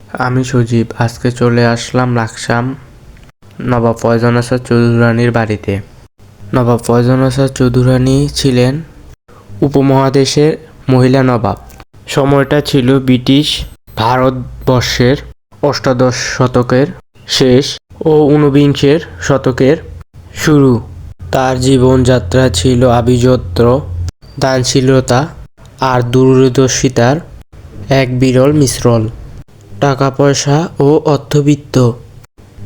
আমি সজীব। আজকে চলে আসলাম লাকসাম নবাব ফয়জান আসাদ চৌধুরানীর বাড়িতে। নবাব ফয়জান আসাদ চৌধুরানী ছিলেন উপমহাদেশের মহিলা নবাব। সময়টা ছিল ব্রিটিশ ভারতবর্ষের অষ্টাদশ শতকের শেষ ও ঊনবিংশের শতকের শুরু। তার জীবনযাত্রা ছিল আভিজাত্য, দানশীলতা আর দূরদর্শিতার এক বিরল মিশ্রণ। টাকা পয়সা ও অর্থবিত্ত।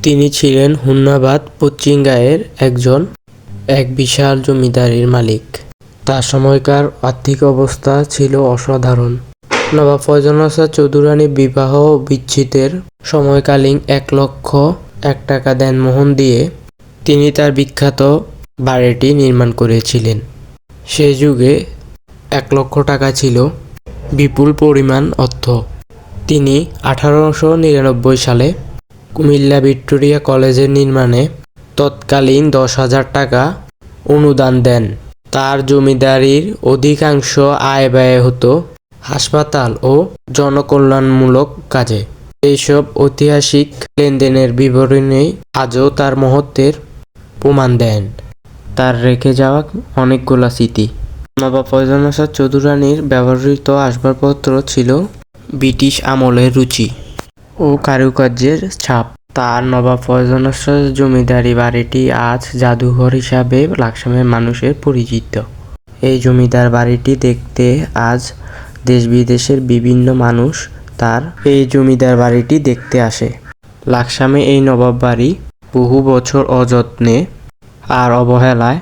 তিনি ছিলেন হুন্নাবাদ পশ্চিমগাঁয়ের এক বিশাল জমিদারির মালিক। তার সময়কার আর্থিক অবস্থা ছিল অসাধারণ। নবাব ফয়জান আসাদ চৌধুরানী বিবাহ বিচ্ছেদের সময়কালীন 1,00,000 টাকা দেনমোহর দিয়ে তিনি তার বিখ্যাত বাড়িটি নির্মাণ করেছিলেন। সে যুগে 1,00,000 টাকা ছিল বিপুল পরিমাণ অর্থ। তিনি 1899 সালে কুমিল্লা ভিক্টোরিয়া কলেজের নির্মাণে তৎকালীন 10,000 টাকা অনুদান দেন। তার জমিদারির অধিকাংশ আয় ব্যয় হতো হাসপাতাল ও জনকল্যাণমূলক কাজে। এইসব ঐতিহাসিক লেনদেনের বিবরণী আজও তার মহত্বের প্রমাণ দেন। তার রেখে যাওয়া অনেকগুলো স্মৃতি। নবাব ফয়জান আসাদ চৌধুরানীর ব্যবহৃত আসবাবপত্র ছিল ব্রিটিশ আমলের রুচি ও কারুকার্যের ছাপ। তার নবাব ফয়জান আসাদ জমিদারি বাড়িটি আজ জাদুঘর হিসাবে লাকসামের মানুষের পরিচিত। এই জমিদার বাড়িটি দেখতে আজ দেশ বিদেশের বিভিন্ন মানুষ তার এই জমিদার বাড়িটি দেখতে আসে। লাকসামে এই নবাব বাড়ি বহু বছর অযত্নে আর অবহেলায়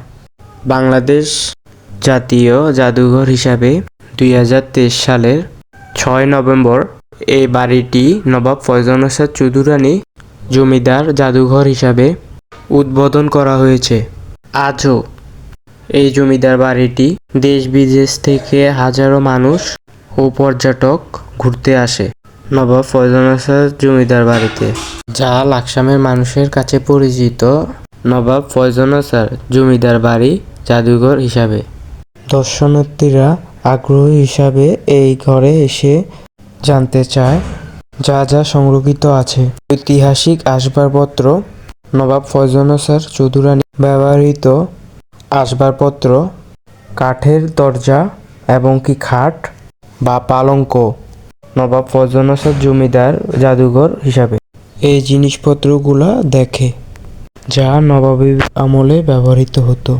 বাংলাদেশ জাতীয় জাদুঘর হিসাবে 2023 সালের 6 নভেম্বর এই বাড়িটি নবাব ফয়জান আসাদ চৌধুরানী জমিদার জাদুঘর হিসাবে উদ্বোধন করা হয়েছে। আজও এই জমিদার বাড়িটি দেশ বিদেশ থেকে হাজারো মানুষ ও পর্যটক ঘুরতে আসে নবাব ফয়জান আসাদ জমিদার বাড়িতে, যা লাকসামের মানুষের কাছে পরিচিত নবাব ফয়জান আসাদ জমিদার বাড়ি জাদুঘর হিসাবে। দর্শনার্থীরা আগ্রহী হিসাবে এই ঘরে এসে জানতে চায় যা যা সংরক্ষিত আছে। ঐতিহাসিক আসবাবপত্র। নবাব ফয়জান আসাদ চৌধুরানী ব্যবহৃত আসবাবপত্র, কাঠের দরজা এবং কি খাট বা পালঙ্ক নবাব ফয়জান আসাদ জমিদার জাদুঘর হিসাবে এই জিনিসপত্রগুলো দেখে, যা নবাবী আমলে ব্যবহৃত হতো,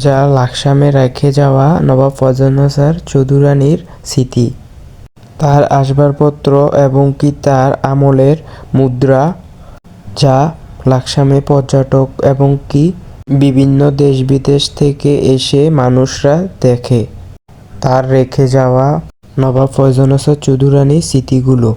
যা লাকসামে রেখে যাওয়া নবাব ফয়জান আসাদ চৌধুরানীর স্মৃতি। তার আসবাবপত্র এবং কি তার আমলের মুদ্রা, যা লাকসামে পর্যটক এবং কি বিভিন্ন দেশ বিদেশ থেকে এসে মানুষরা দেখে। তার রেখে যাওয়া নবাব ফয়জান আসাদ চৌধুরানীর স্মৃতিগুলো।